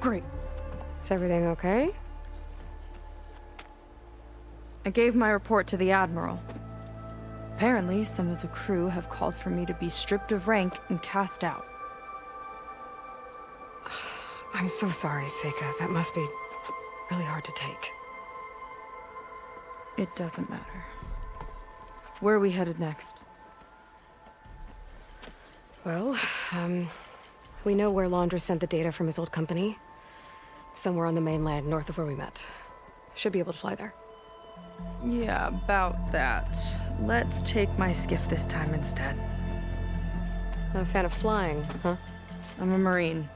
Great. Is everything okay? I gave my report to the Admiral. Apparently, some of the crew have called for me to be stripped of rank and cast out. I'm so sorry, Seika. That must be really hard to take. It doesn't matter. Where are we headed next? Well, we know where Laundra sent the data from his old company. Somewhere on the mainland, north of where we met. Should be able to fly there. Yeah, about that. Let's take my skiff this time instead. Not a fan of flying, huh? I'm a Marine.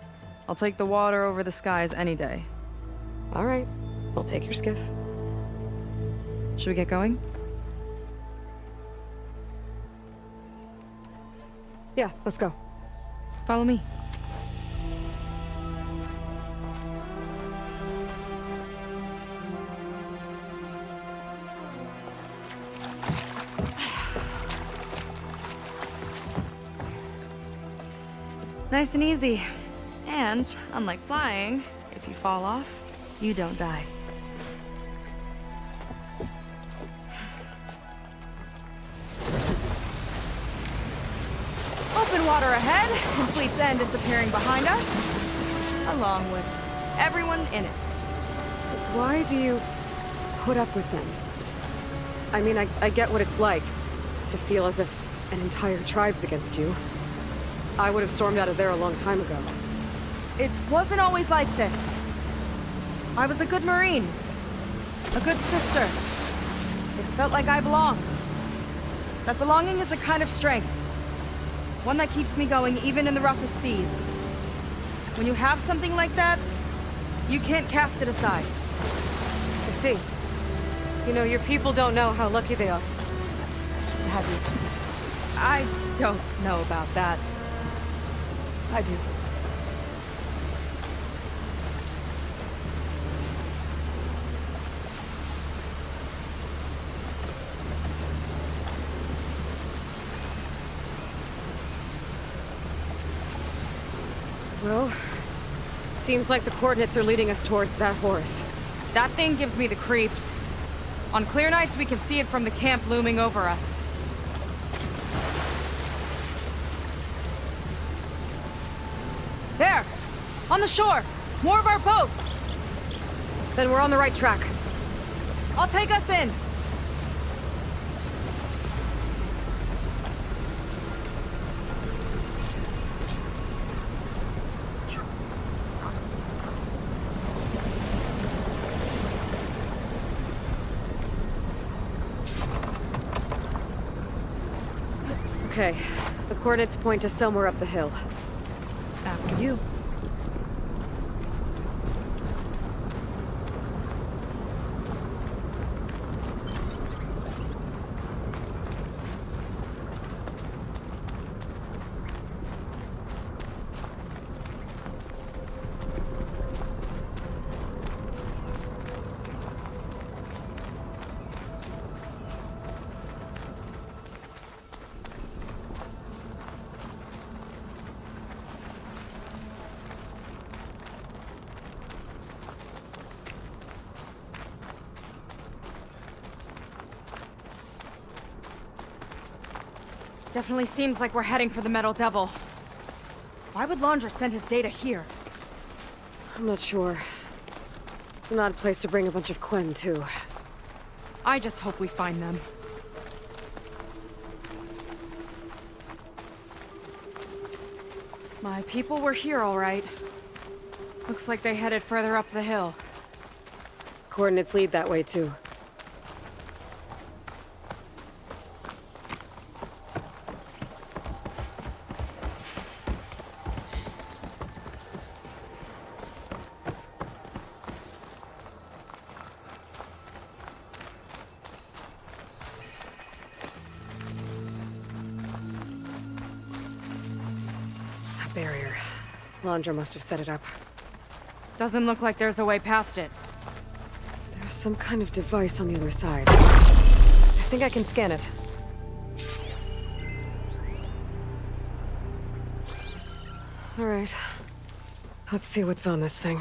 I'll take the water over the skies any day. All right. We'll take your skiff. Should we get going? Yeah, let's go. Follow me. Nice and easy. And, unlike flying, if you fall off, you don't die. Open water ahead, and Fleet's End disappearing behind us, along with everyone in it. Why do you put up with them? I mean, I get what it's like to feel as if an entire tribe's against you. I would have stormed out of there a long time ago. It wasn't always like this. I was a good Marine. A good sister. It felt like I belonged. That belonging is a kind of strength. One that keeps me going even in the roughest seas. When you have something like that, you can't cast it aside. I see. You know, your people don't know how lucky they are to have you. I don't know about that. I do. Well, seems like the coordinates are leading us towards that horse. That thing gives me the creeps. On clear nights, we can see it from the camp looming over us. There! On the shore! More of our boats! Then we're on the right track. I'll take us in! Okay, the coordinates point to somewhere up the hill. After you. Definitely seems like we're heading for the Metal Devil. Why would Laundra send his data here? I'm not sure. It's an odd place to bring a bunch of Quen, too. I just hope we find them. My people were here, all right. Looks like they headed further up the hill. Coordinates lead that way, too. Barrier. Laundra must have set it up. Doesn't look like there's a way past it. There's some kind of device on the other side. I think I can scan it. All right. Let's see what's on this thing.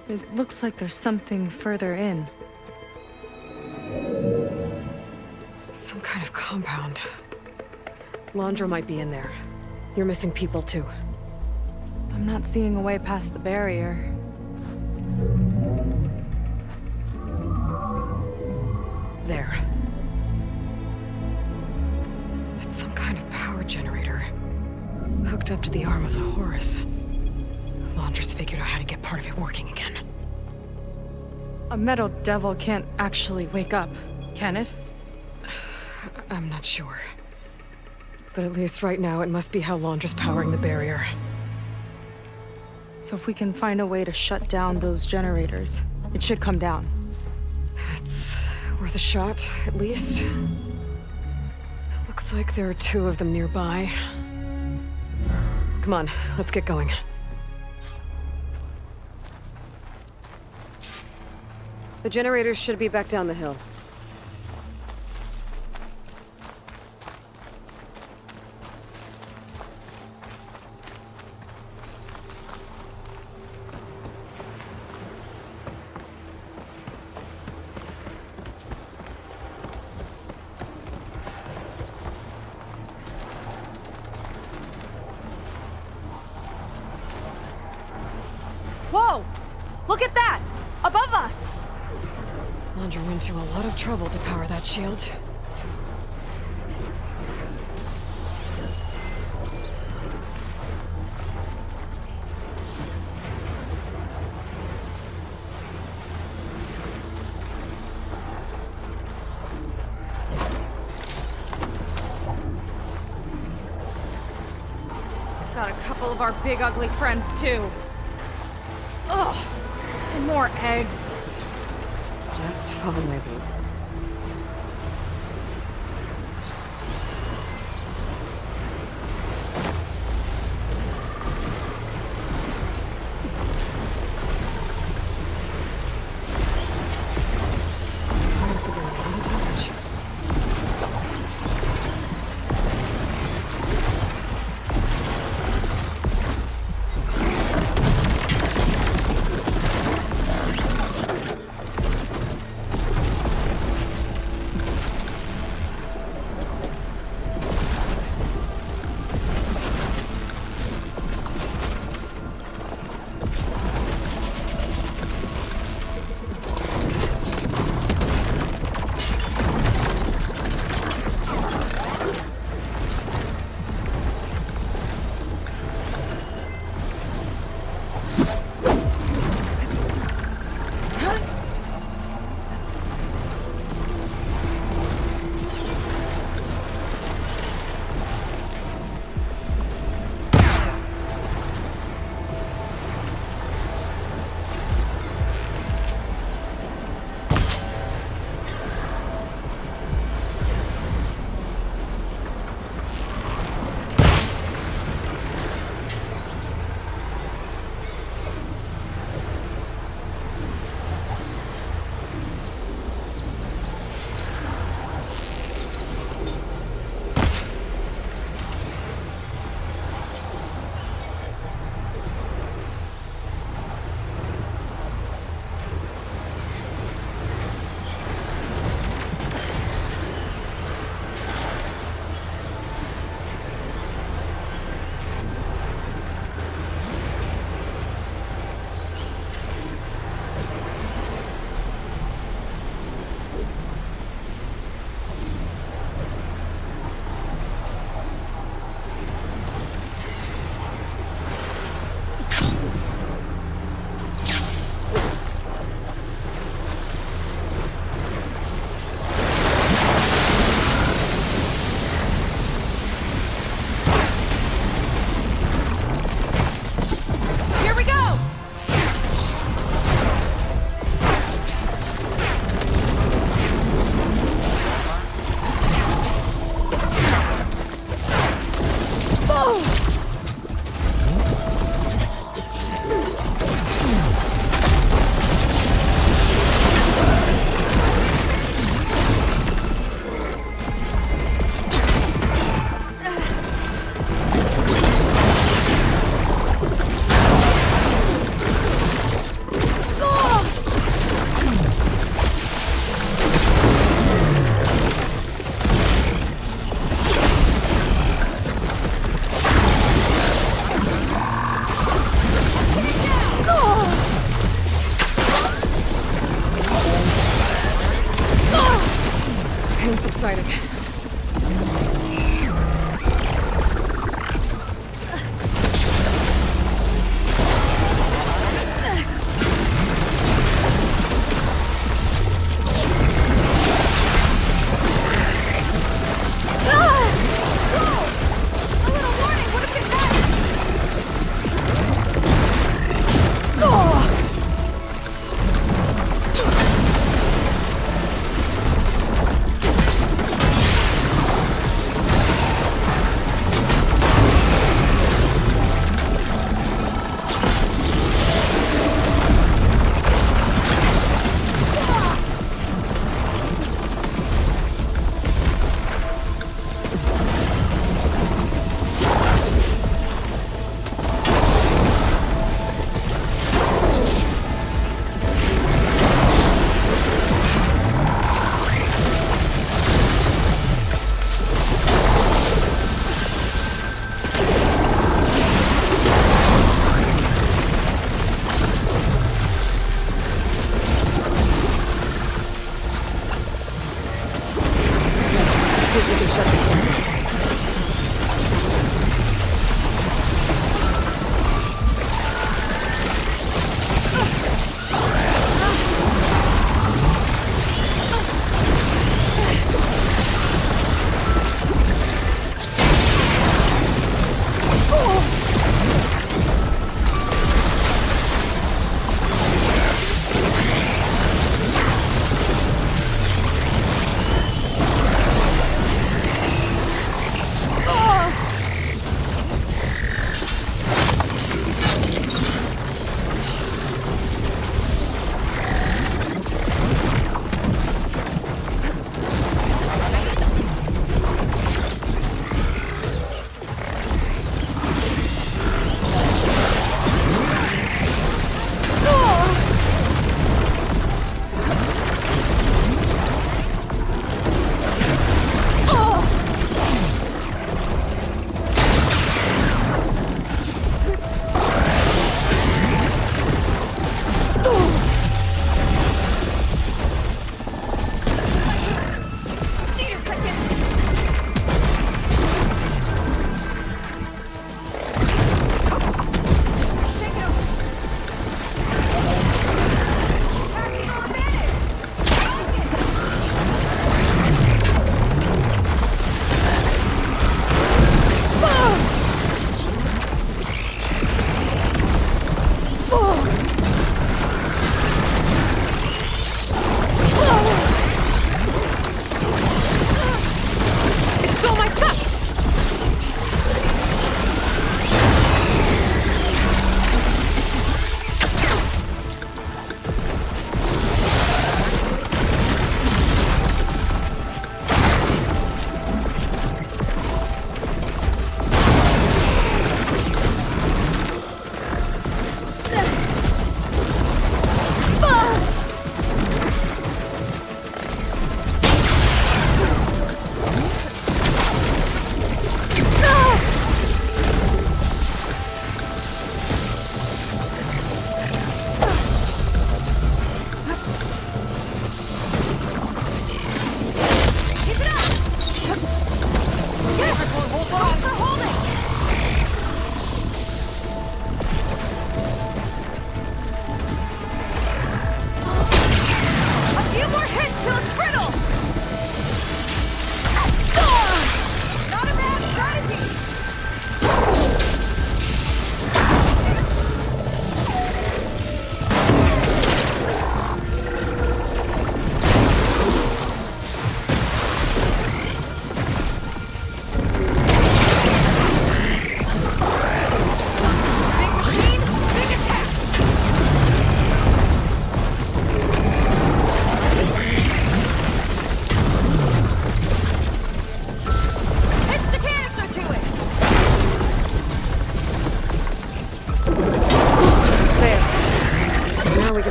It looks like there's something further in. Some kind of compound. Laundra might be in there. You're missing people too. I'm not seeing a way past the barrier. There. It's some kind of power generator. Hooked up to the arm of the Horus. Laundra's figured out how to get part of it working again. A metal devil can't actually wake up, can it? I'm not sure. But at least right now, it must be how Laundra's powering the barrier. So if we can find a way to shut down those generators, it should come down. It's worth a shot, at least. Looks like there are 2 of them nearby. Come on, let's get going. The generators should be back down the hill. Whoa! Look at that! Above us! Laundra went to a lot of trouble to power that shield. Got a couple of our big ugly friends too. Ugh! And more eggs. Just follow my lead. See if we can shut this down.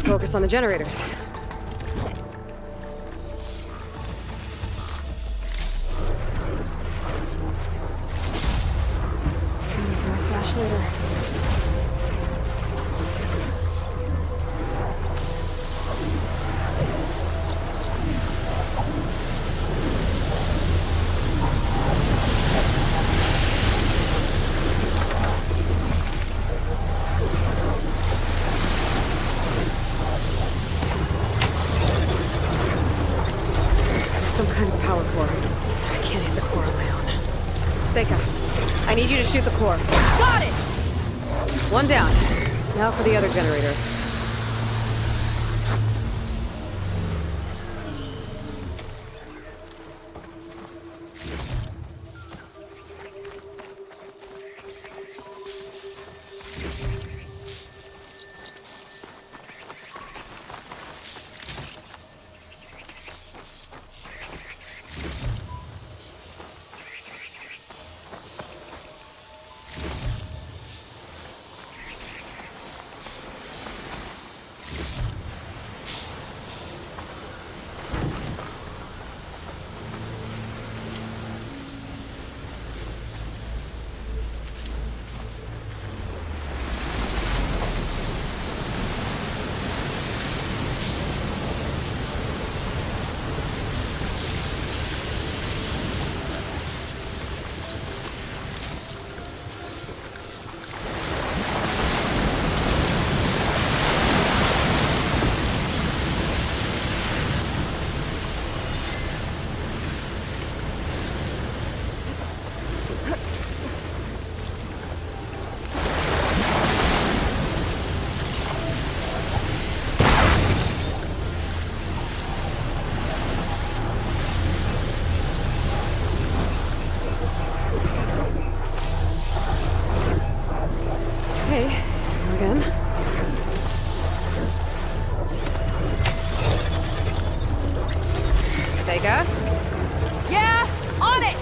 Focus on the generators. That's my stash later. Seika, I need you to shoot the core. Got it! One down. Now for the other generator. Seika? Yeah, on it!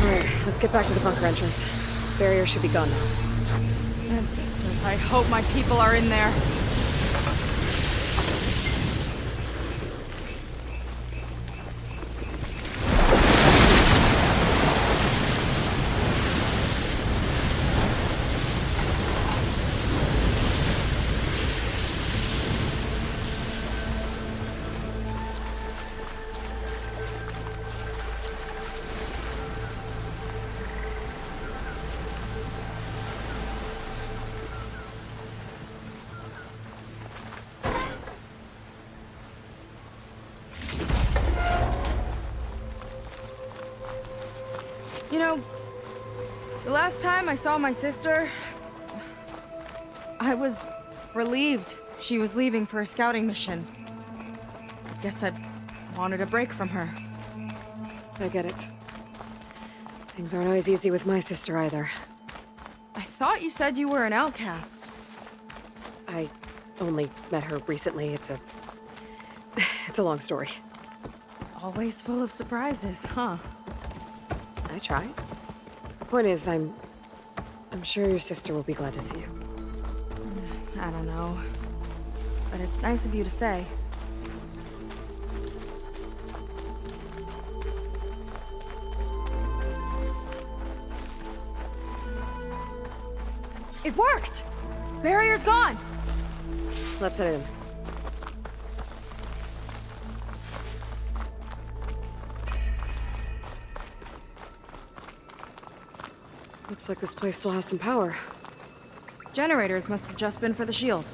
Alright, let's get back to the bunker entrance. Barrier should be gone now. Ancestors, I hope my people are in there. You know, the last time I saw my sister, I was relieved she was leaving for a scouting mission. Guess I wanted a break from her. I get it. Things aren't always easy with my sister either. I thought you said you were an outcast. I only met her recently. It's a long story. Always full of surprises, huh? I try. The point is, I'm sure your sister will be glad to see you. I don't know. But it's nice of you to say. It worked! Barrier's gone! Let's head in. Looks like this place still has some power. Generators must have just been for the shield.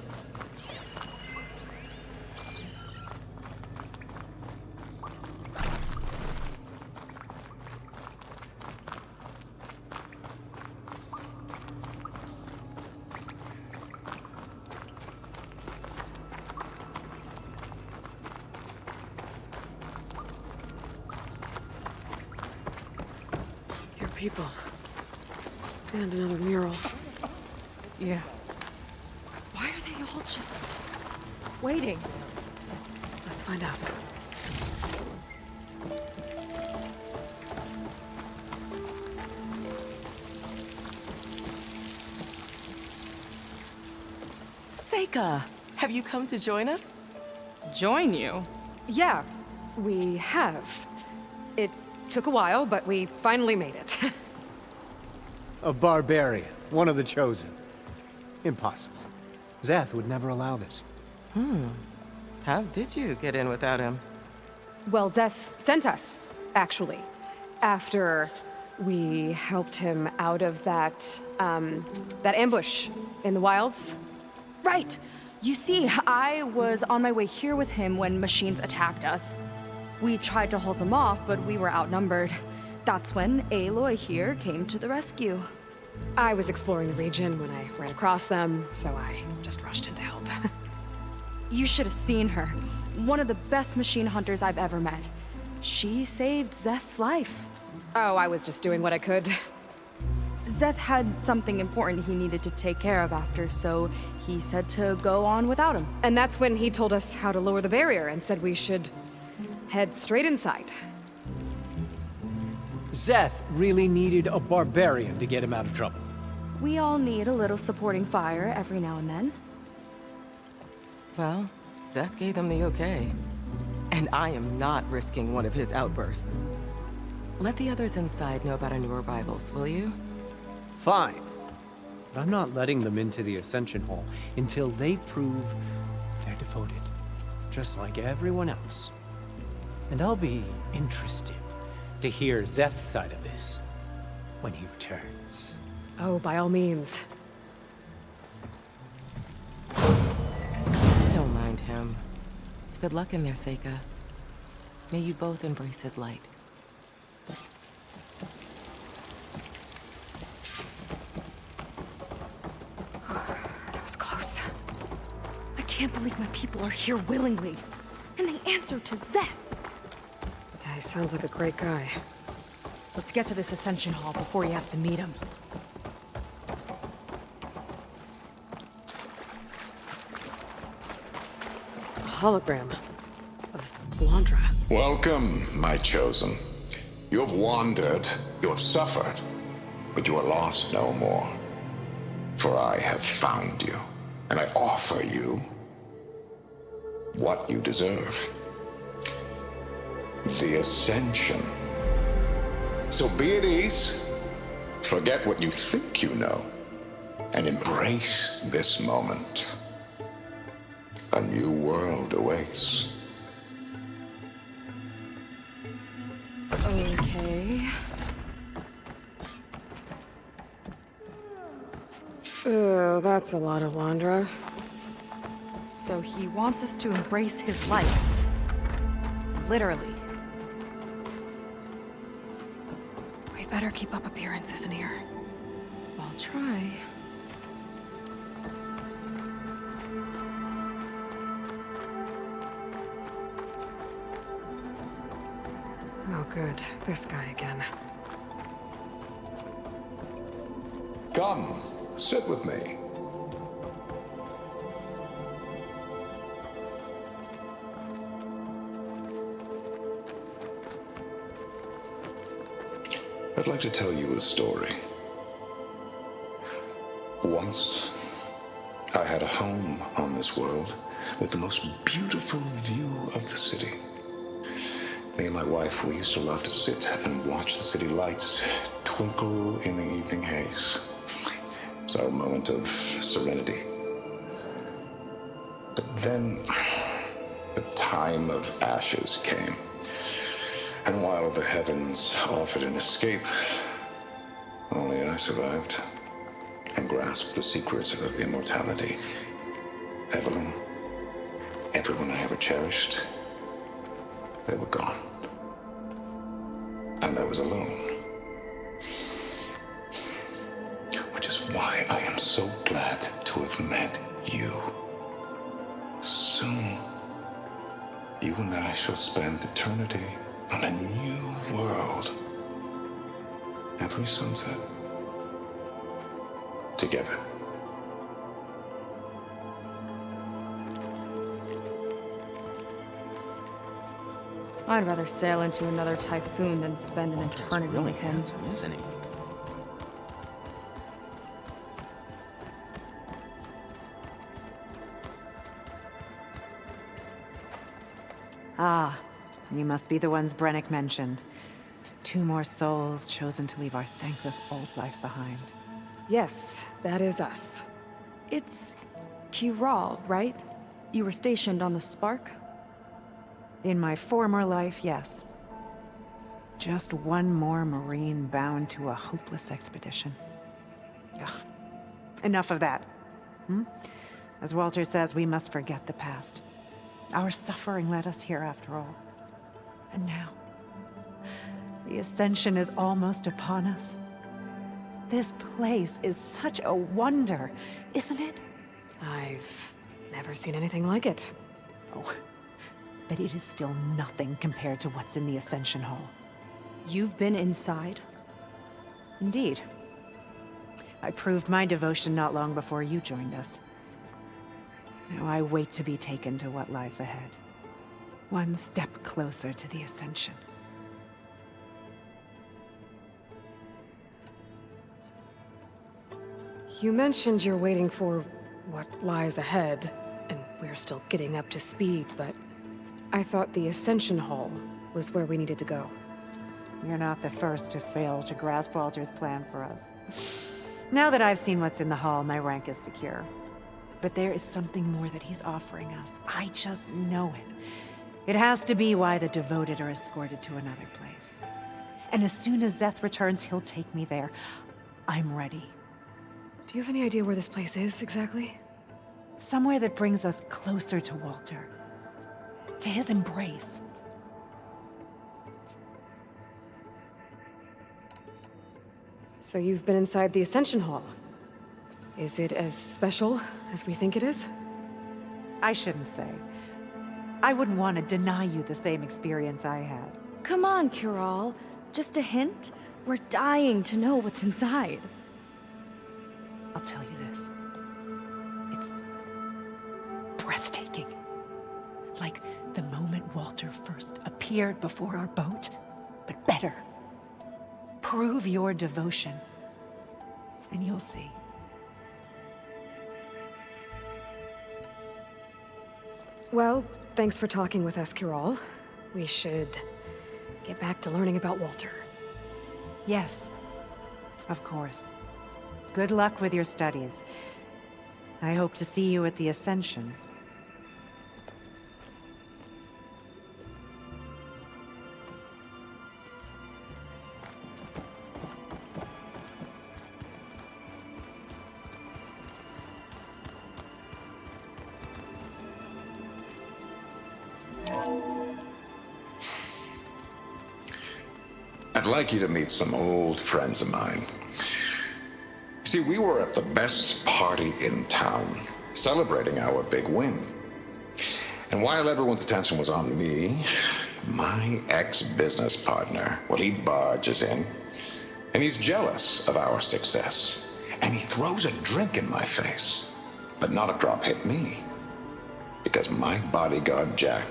Your people. And another mural. Yeah. Why are they all just waiting? Let's find out. Seika, have you come to join us? Join you? Yeah, we have. It took a while, but we finally made it. A barbarian, one of the chosen. Impossible. ZETH would never allow this. How did you get in without him? Well, ZETH sent us, actually. After we helped him out of that ambush in the wilds. Right! You see, I was on my way here with him when machines attacked us. We tried to hold them off, but we were outnumbered. That's when Aloy here came to the rescue. I was exploring the region when I ran across them, so I just rushed in to help. You should have seen her. One of the best machine hunters I've ever met. She saved ZETH's life. Oh, I was just doing what I could. ZETH had something important he needed to take care of after, so he said to go on without him. And that's when he told us how to lower the barrier and said we should head straight inside. ZETH really needed a barbarian to get him out of trouble. We all need a little supporting fire every now and then. Well, ZETH gave them the okay. And I am not risking one of his outbursts. Let the others inside know about our new arrivals, will you? Fine. But I'm not letting them into the Ascension Hall until they prove they're devoted. Just like everyone else. And I'll be interested to hear ZETH's side of this when he returns. Oh, by all means. Don't mind him. Good luck in there, Seika. May you both embrace his light. That was close. I can't believe my people are here willingly. And they answer to ZETH. Yeah, he sounds like a great guy. Let's get to this Ascension Hall before you have to meet him. A hologram of Blandra. Welcome, my chosen. You have wandered, you have suffered, but you are lost no more. For I have found you, and I offer you what you deserve. The Ascension. So be at ease, forget what you think you know, and embrace this moment. A new world awaits. Okay. Oh, that's a lot of Blandra. So he wants us to embrace his light. Literally. We better keep up appearances in here. I'll try. Oh, good. This guy again. Come, sit with me. I'd like to tell you a story. Once, I had a home on this world with the most beautiful view of the city. Me and my wife, we used to love to sit and watch the city lights twinkle in the evening haze. It's our moment of serenity. But then, the time of ashes came. And while the heavens offered an escape, only I survived and grasped the secrets of immortality. Evelyn, everyone I ever cherished, they were gone. And I was alone. Which is why I am so glad to have met you. Soon, you and I shall spend eternity on a new world. Every sunset. Together. I'd rather sail into another typhoon than spend an eternity with him. Isn't he? Ah, you must be the ones Brennick mentioned. 2 more souls chosen to leave our thankless old life behind. Yes, that is us. It's Kiral, right? You were stationed on the Spark? In my former life, yes. Just one more Marine bound to a hopeless expedition. Ugh. Enough of that. As Walter says, we must forget the past. Our suffering led us here after all. And now, the Ascension is almost upon us. This place is such a wonder, isn't it? I've never seen anything like it. Oh, but it is still nothing compared to what's in the Ascension Hall. You've been inside? Indeed. I proved my devotion not long before you joined us. Now I wait to be taken to what lies ahead. One step closer to the Ascension. You mentioned you're waiting for what lies ahead, and we're still getting up to speed, but I thought the Ascension Hall was where we needed to go. You're not the first to fail to grasp Walter's plan for us. Now that I've seen what's in the hall, my rank is secure. But there is something more that he's offering us. I just know it. It has to be why the devoted are escorted to another place. And as soon as ZETH returns, he'll take me there. I'm ready. Do you have any idea where this place is, exactly? Somewhere that brings us closer to Walter. To his embrace. So you've been inside the Ascension Hall. Is it as special as we think it is? I shouldn't say. I wouldn't want to deny you the same experience I had. Come on, Cural. Just a hint? We're dying to know what's inside. I'll tell you this. It's breathtaking. Like the moment Walter first appeared before our boat, but better. Prove your devotion, and you'll see. Well, thanks for talking with us, Cural. We should get back to learning about Walter. Yes, of course. Good luck with your studies. I hope to see you at the Ascension. I'd like you to meet some old friends of mine. See, we were at the best party in town, celebrating our big win. And while everyone's attention was on me, my ex-business partner, well, he barges in, and he's jealous of our success. And he throws a drink in my face, but not a drop hit me. Because my bodyguard, Jack,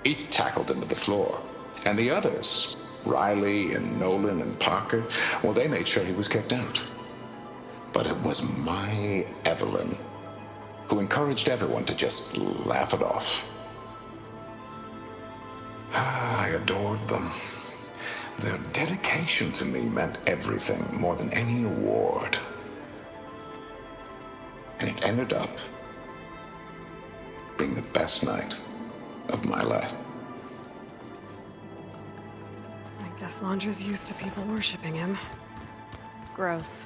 he tackled him to the floor. And the others, Riley and Nolan and Parker, well, they made sure he was kicked out. But it was my Evelyn who encouraged everyone to just laugh it off. I adored them. Their dedication to me meant everything, more than any award. And it ended up being the best night of my life. I guess Londra's used to people worshipping him. Gross.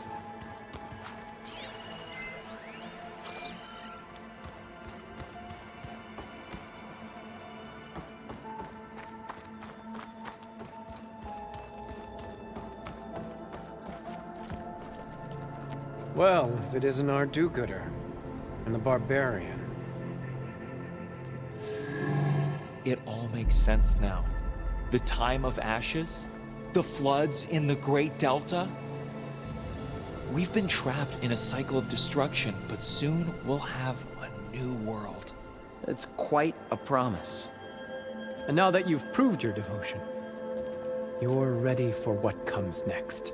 Well, if it isn't our do-gooder and the barbarian. It all makes sense now. The time of ashes, the floods in the Great Delta. We've been trapped in a cycle of destruction, but soon we'll have a new world. It's quite a promise. And now that you've proved your devotion, you're ready for what comes next.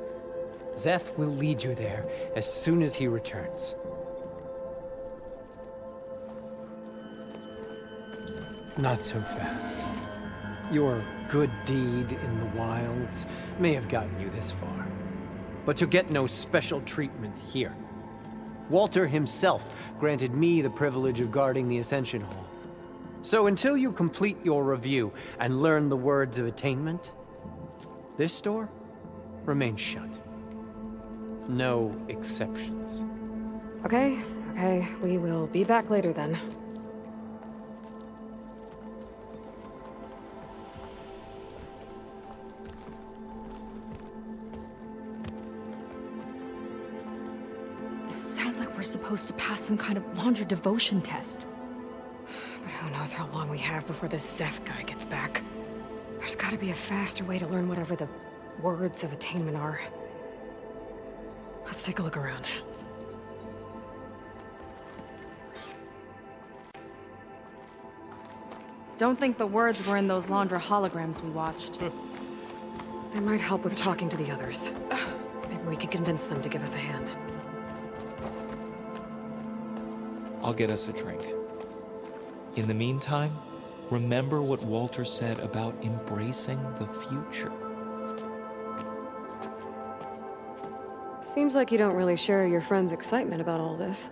ZETH will lead you there as soon as he returns. Not so fast. Your good deed in the wilds may have gotten you this far, but you'll get no special treatment here. Walter himself granted me the privilege of guarding the Ascension Hall. So until you complete your review and learn the words of attainment, this door remains shut. No exceptions. Okay, Okay, we will be back later then. Sounds like we're supposed to pass some kind of Laundra devotion test. But who knows how long we have before this ZETH guy gets back. There's gotta be a faster way to learn whatever the words of attainment are. Let's take a look around. Don't think the words were in those Laundra holograms we watched. That might help with talking to the others. Maybe we could convince them to give us a hand. I'll get us a drink. In the meantime, remember what Walter said about embracing the future. Seems like you don't really share your friend's excitement about all this.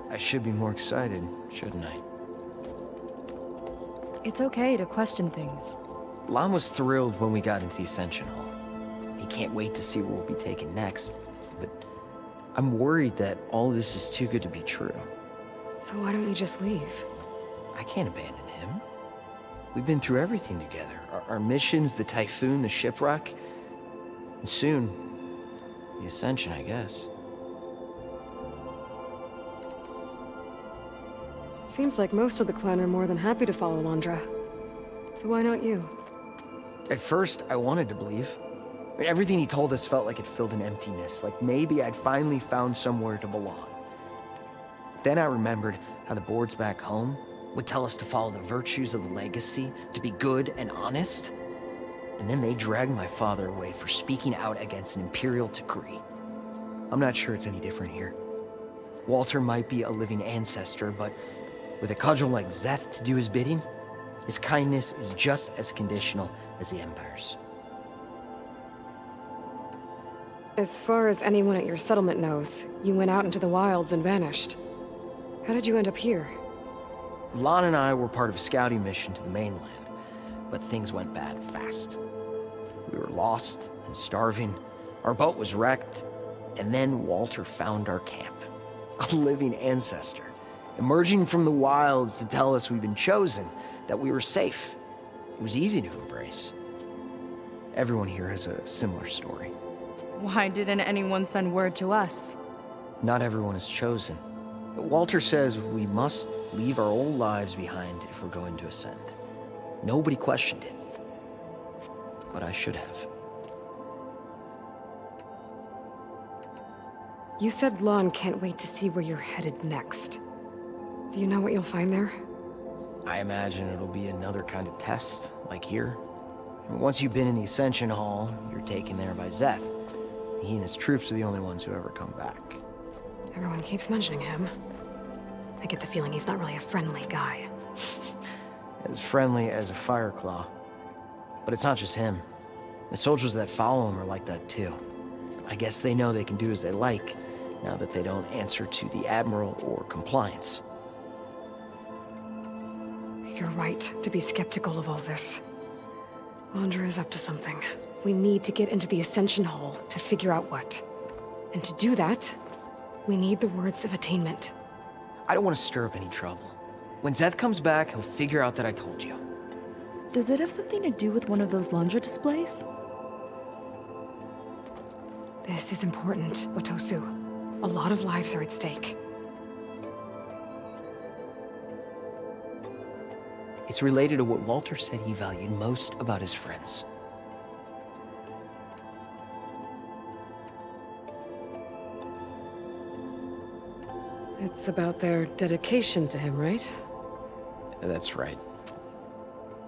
I should be more excited, shouldn't I? It's okay to question things. Lon was thrilled when we got into the Ascension Hall. He can't wait to see where we'll be taken next, but I'm worried that all this is too good to be true. So why don't you just leave? I can't abandon him. We've been through everything together. Our missions, the Typhoon, the shipwreck, and soon, the Ascension, I guess. Seems like most of the clan are more than happy to follow Laundra. So why not you? At first, I wanted to believe. I mean, everything he told us felt like it filled an emptiness, like maybe I'd finally found somewhere to belong. Then I remembered how the boards back home would tell us to follow the virtues of the legacy, to be good and honest. And then they dragged my father away for speaking out against an imperial decree. I'm not sure it's any different here. Walter might be a living ancestor, but with a cudgel like ZETH to do his bidding, his kindness is just as conditional as the Empire's. As far as anyone at your settlement knows, you went out into the wilds and vanished. How did you end up here? Lon and I were part of a scouting mission to the mainland, but things went bad fast. We were lost and starving, our boat was wrecked, and then Walter found our camp. A living ancestor, emerging from the wilds to tell us we'd been chosen, that we were safe. It was easy to embrace. Everyone here has a similar story. Why didn't anyone send word to us? Not everyone is chosen. Walter says we must leave our old lives behind if we're going to ascend. Nobody questioned it. But I should have. You said Lon can't wait to see where you're headed next. Do you know what you'll find there? I imagine it'll be another kind of test, like here. Once you've been in the Ascension Hall, you're taken there by ZETH. He and his troops are the only ones who ever come back. Everyone keeps mentioning him. I get the feeling he's not really a friendly guy. As friendly as a Fireclaw. But it's not just him. The soldiers that follow him are like that too. I guess they know they can do as they like, now that they don't answer to the Admiral or compliance. You're right to be skeptical of all this. Laundra is up to something. We need to get into the Ascension Hall to figure out what. And to do that, we need the words of attainment. I don't want to stir up any trouble. When ZETH comes back, he'll figure out that I told you. Does it have something to do with one of those Laundra displays? This is important, Otosu. A lot of lives are at stake. It's related to what Walter said he valued most about his friends. It's about their dedication to him, right? That's right.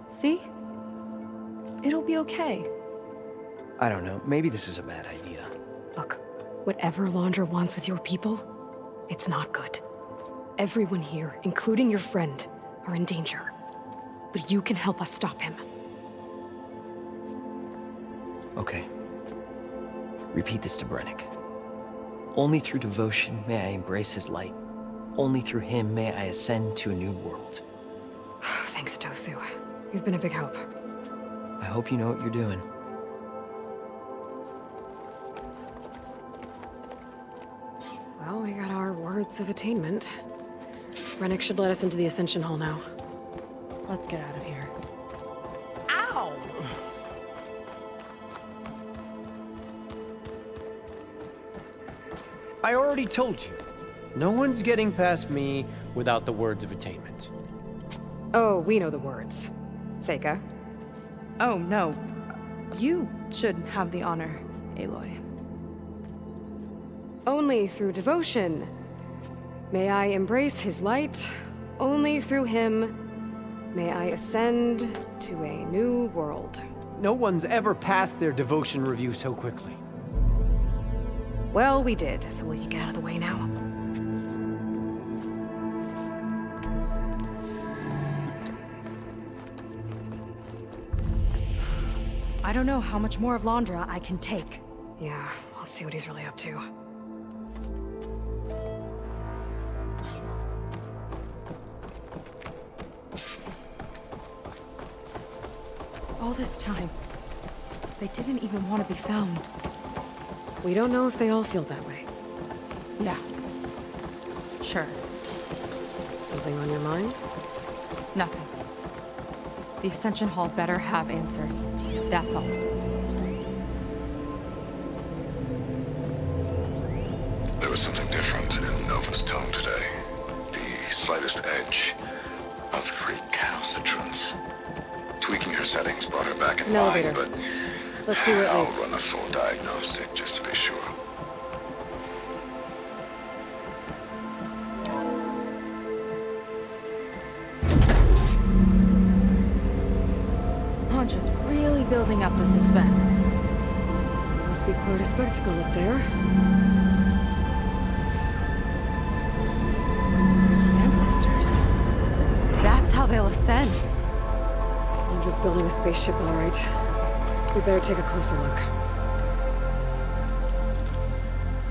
See? It'll be okay. I don't know, maybe this is a bad idea. Look, whatever Laundra wants with your people, it's not good. Everyone here, including your friend, are in danger. But you can help us stop him. Okay. Repeat this to Brennick. Only through devotion may I embrace his light. Only through him may I ascend to a new world. Thanks, Otosu. You've been a big help. I hope you know what you're doing. Well, we got our words of attainment. Rennick should let us into the Ascension Hall now. Let's get out of here. Ow! I already told you. No one's getting past me without the words of attainment. Oh, we know the words. Seika. Oh, no. You should have the honor, Aloy. Only through devotion may I embrace his light. Only through him may I ascend to a new world. No one's ever passed their devotion review so quickly. Well, we did, so will you get out of the way now? I don't know how much more of Londra I can take. Yeah, let's see what he's really up to. All this time, they didn't even want to be found. We don't know if they all feel that way. Yeah. Sure. Something on your mind? Nothing. The Ascension Hall better have answers. That's all. There was something different in Nova's tone today. The slightest edge of recalcitrance. Tweaking her settings brought her back in An line, elevator. but Let's see where it I'll leads. run a full diagnostic just to be sure. Londra's really building up the suspense. Must be quite a spectacle up there. Ancestors. That's how they'll ascend. I'm just building a spaceship, all right. We better take a closer look.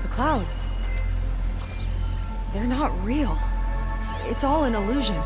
The clouds. They're not real. It's all an illusion.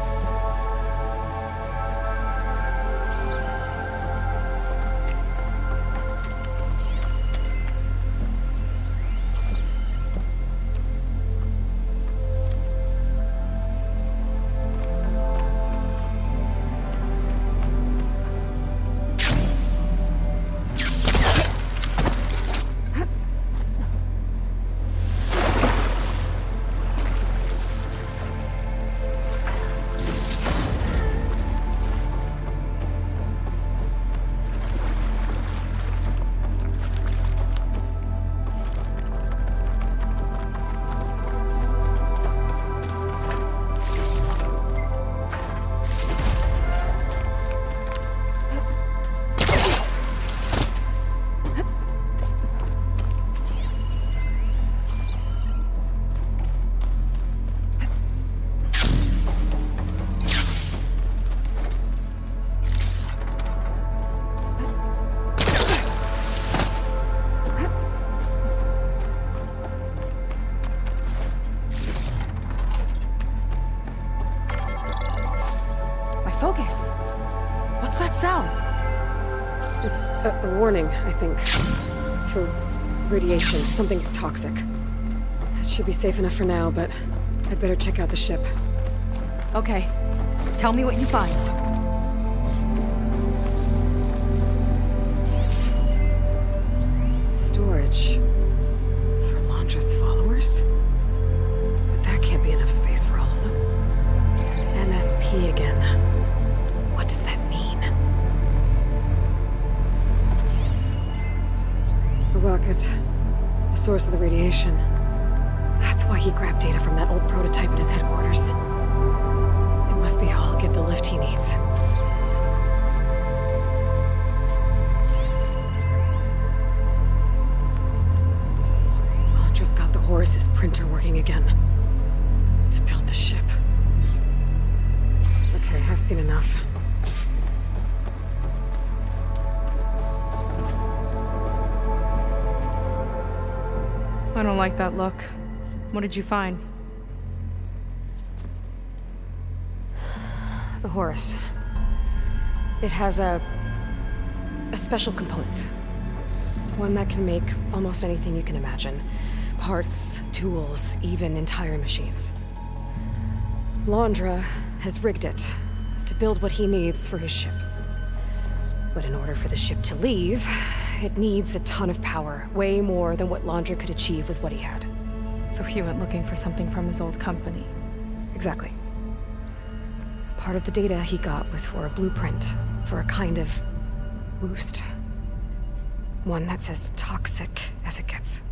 Focus. What's that sound? It's a warning, I think. For radiation, something toxic. It should be safe enough for now, but I'd better check out the ship. Okay. Tell me what you find. Storage. For Londra's followers? But that can't be enough space for all of them. MSP again. What does that mean? A rocket. The source of the radiation. That's why he grabbed data from that old prototype in his headquarters. It must be how I'll get the lift he needs. Londra's got the Horus's printer working again. To build the ship. Okay, I've seen enough. I don't like that look. What did you find? The Horus. It has a special component. One that can make almost anything you can imagine. Parts, tools, even entire machines. Laundra has rigged it to build what he needs for his ship. But in order for the ship to leave, it needs a ton of power, way more than what Laundra could achieve with what he had. So he went looking for something from his old company. Exactly. Part of the data he got was for a blueprint, for a kind of boost. One that's as toxic as it gets.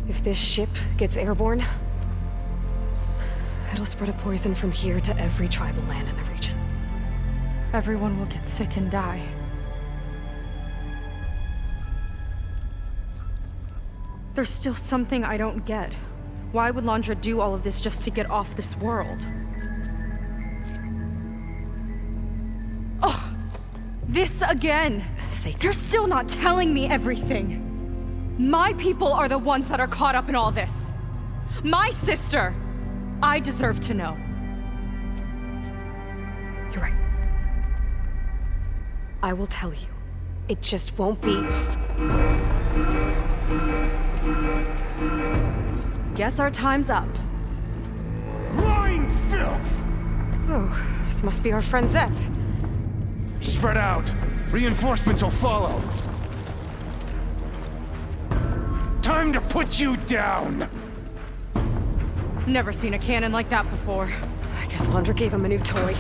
If this ship gets airborne, it'll spread a poison from here to every tribal land in the region. Everyone will get sick and die. There's still something I don't get. Why would Laundra do all of this just to get off this world? Oh, this again! You're still not telling me everything! My people are the ones that are caught up in all this! My sister! I deserve to know. You're right. I will tell you. It just won't be... Guess our time's up. Lying filth! Oh, this must be our friend ZETH. Spread out. Reinforcements will follow. Time to put you down! Never seen a cannon like that before. I guess Laundra gave him a new toy.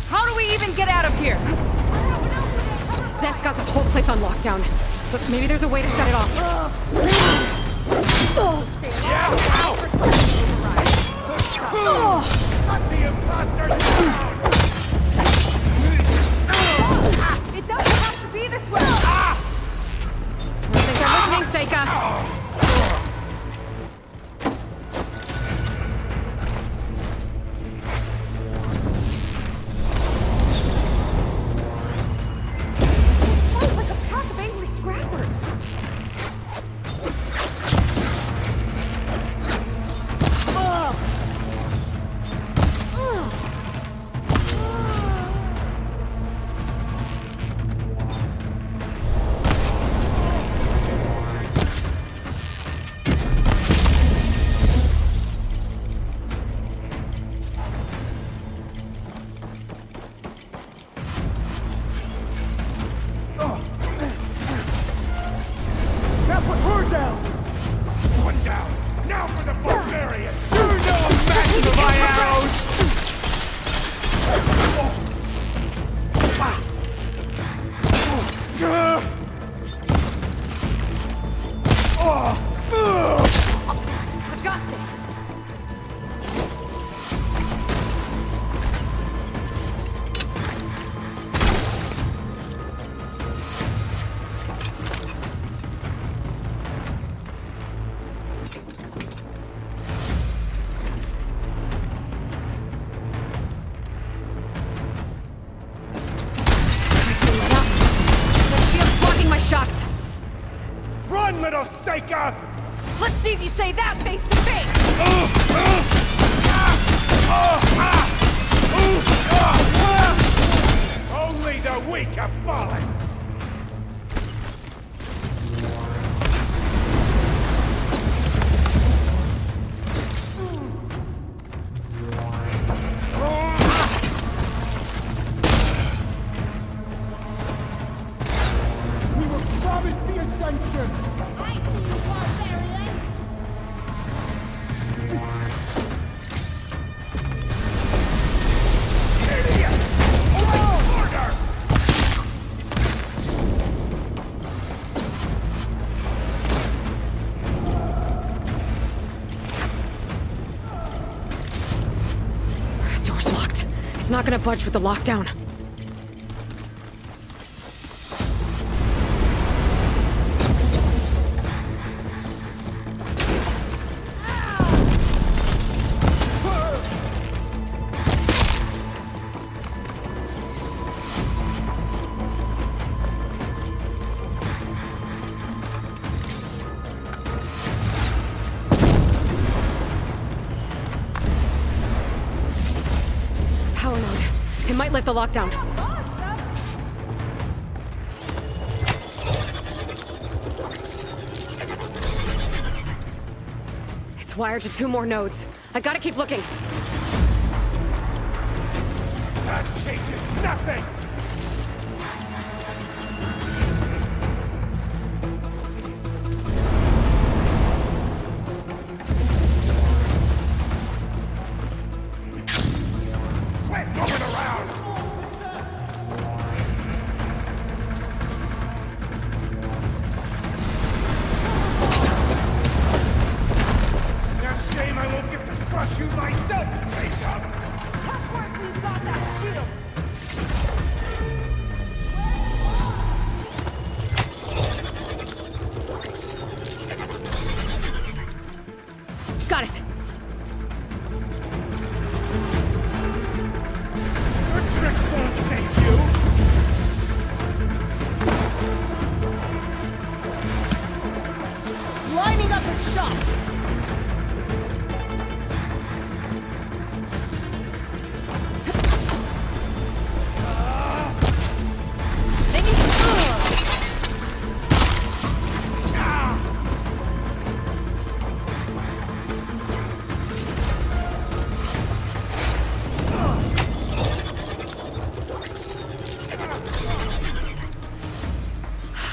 How do we even get out of here? ZETH got this whole place on lockdown, but maybe there's a way to shut it off. Cut the imposter down! It doesn't have to be this way! I think they're listening, Seika. It's like a pack of angry scrappers. Now put her down! One down! Now for the barbarian! You're no match for my arrows! I've got this. Shield's blocking my shots. Run, little Seika! Let's see if you say that face to face! Only the weak have fallen! We were promised the ascension! Idiot! Order! Door's locked. It's not gonna budge with the lockdown. might lift the lockdown. It's wired to 2 more nodes. I gotta keep looking. That changes nothing! Quit moving around! It's a shame I won't get to crush you myself, Jacob! Tough work, we've got that shield. Got it! Your tricks won't save you! Lining up a shot.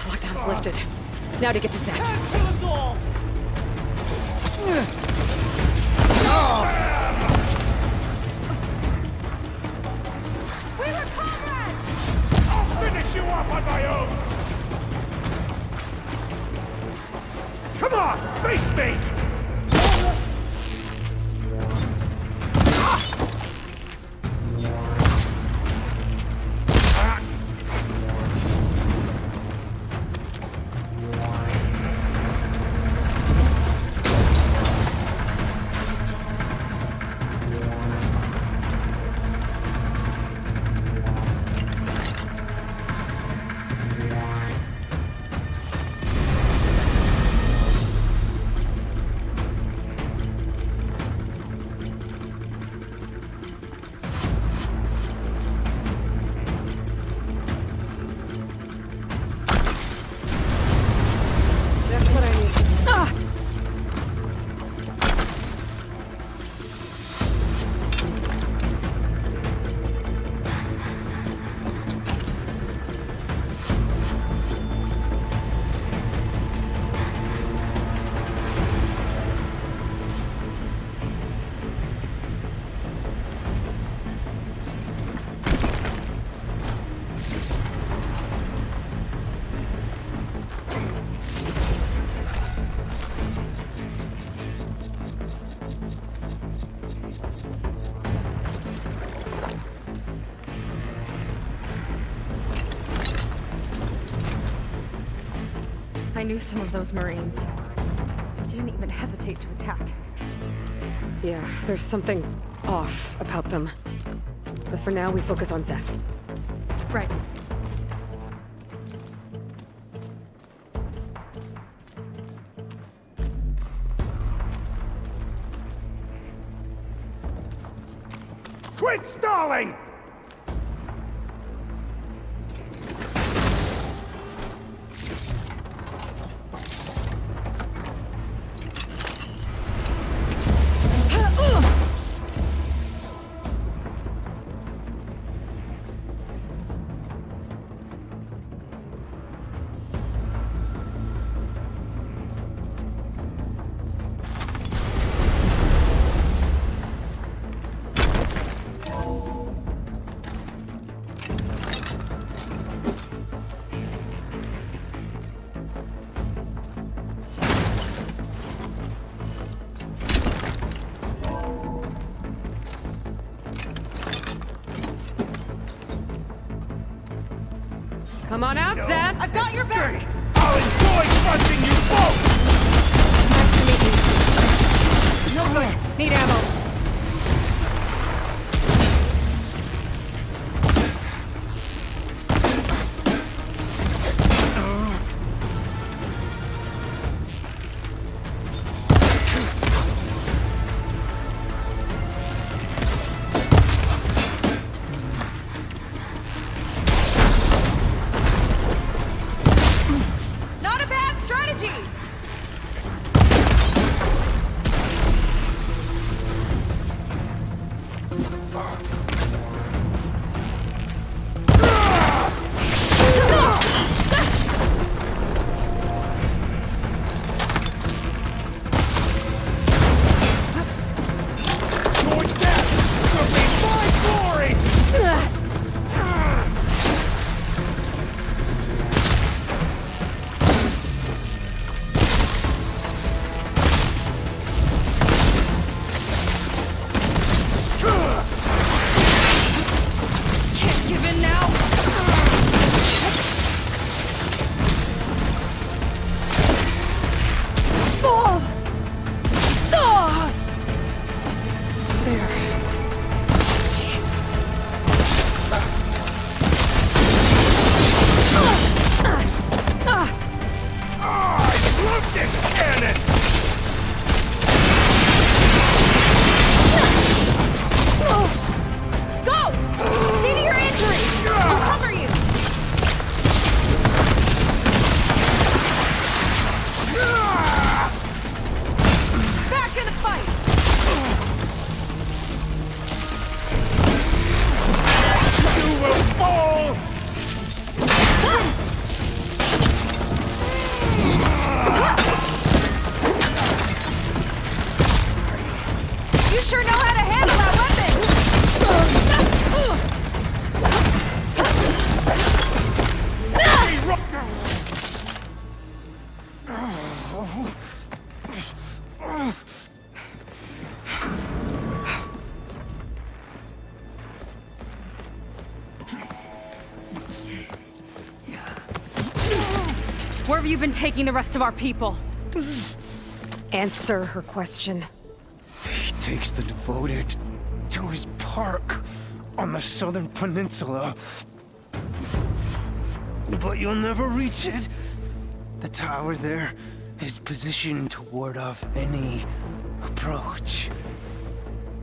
Lockdown's lifted. Now to get to Zeth. I'll finish you off on my own! Come on, face me! Just what I need. Ah! I knew some of those Marines. Didn't even hesitate to attack. Yeah, there's something off about them. But for now, we focus on Zeth. Right. Quit stalling! Come on out, Zeth! I've got your back! I'll enjoy crushing you both! No good. Need ammo. have you been taking the rest of our people? Answer her question. He takes the devoted to his park on the southern peninsula. But you'll never reach it. The tower there is positioned to ward off any approach.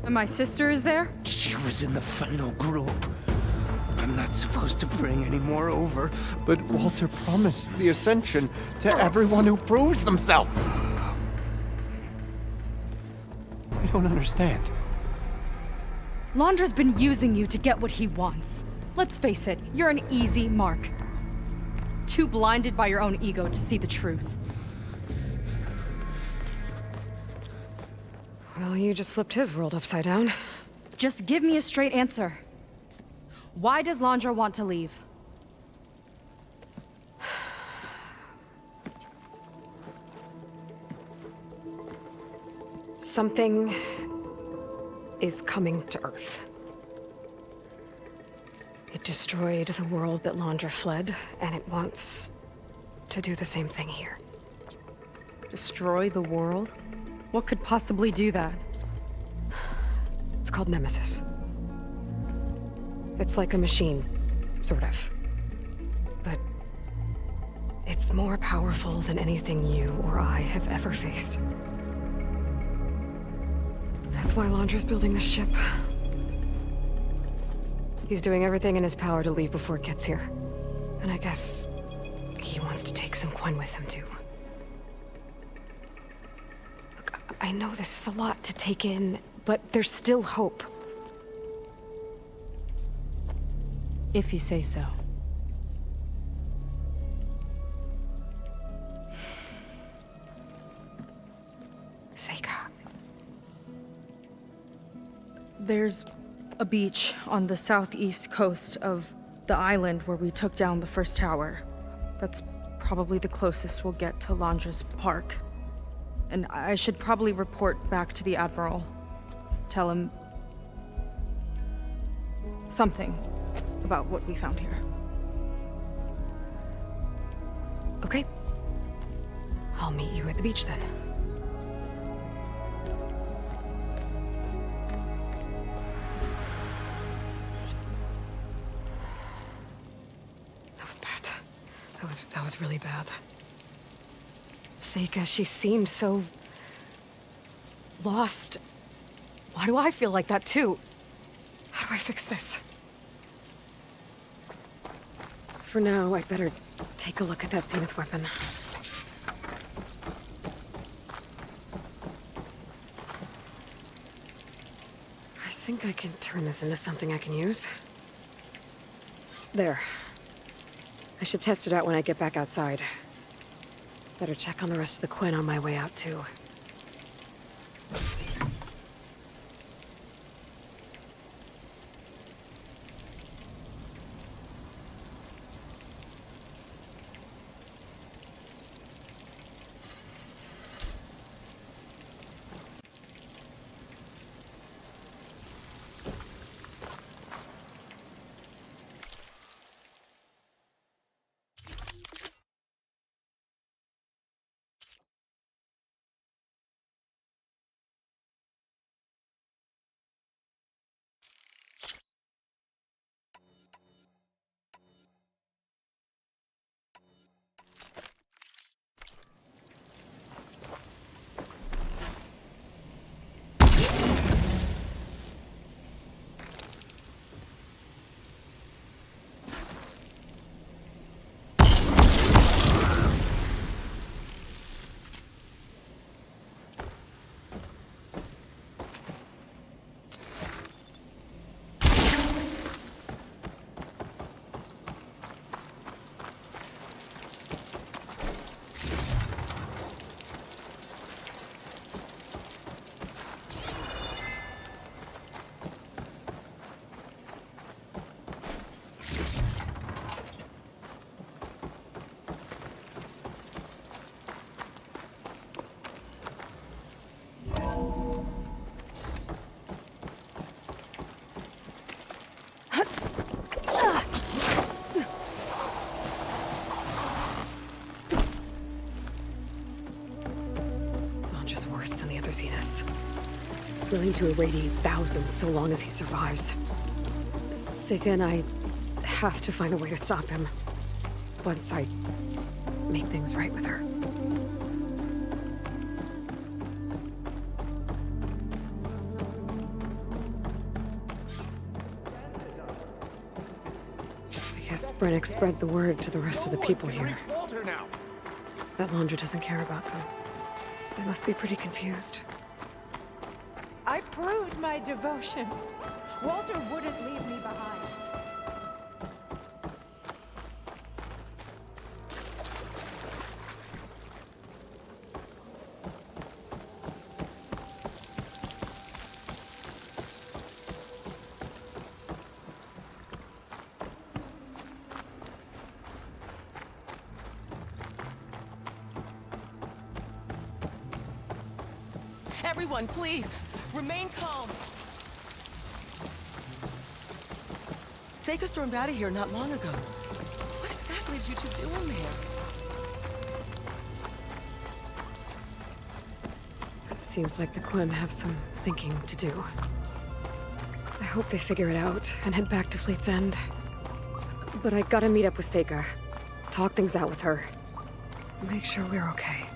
And my sister is there? She was in the final group. I'm not supposed to bring any more over. But Walter promised the Ascension to everyone who proves themselves. I don't understand. Londra's been using you to get what he wants. Let's face it, you're an easy mark. Too blinded by your own ego to see the truth. Well, you just flipped his world upside down. Just give me a straight answer. Why does Londra want to leave? Something is coming to Earth. It destroyed the world that Londra fled, and it wants to do the same thing here. Destroy the world? What could possibly do that? It's called Nemesis. It's like a machine, sort of. But it's more powerful than anything you or I have ever faced. That's why Londra's building this ship. He's doing everything in his power to leave before it gets here. And I guess he wants to take some coin with him, too. Look, I know this is a lot to take in, but there's still hope. If you say so. Seika. There's a beach on the southeast coast of the island where we took down the first tower. That's probably the closest we'll get to Londra's park. And I should probably report back to the Admiral. Tell him something about what we found here. Okay. I'll meet you at the beach then. That was bad. That was really bad. Seika, she seemed so lost. Why do I feel like that too? How do I fix this? For now, I'd better take a look at that Zenith weapon. I think I can turn this into something I can use. There. I should test it out when I get back outside. Better check on the rest of the Quen on my way out, too. worse than the other Zeniths. Willing to irradiate thousands so long as he survives. Seika and I have to find a way to stop him. Once I make things right with her. I guess Brennick spread the word to the rest of the people here. That Laundra doesn't care about them. They must be pretty confused. I proved my devotion. Walter wouldn't leave me behind. Everyone, please, remain calm. Seika stormed out of here not long ago. What exactly did you two do in there? It seems like the Quen have some thinking to do. I hope they figure it out and head back to Fleet's End. But I gotta meet up with Seika. Talk things out with her. Make sure we're okay.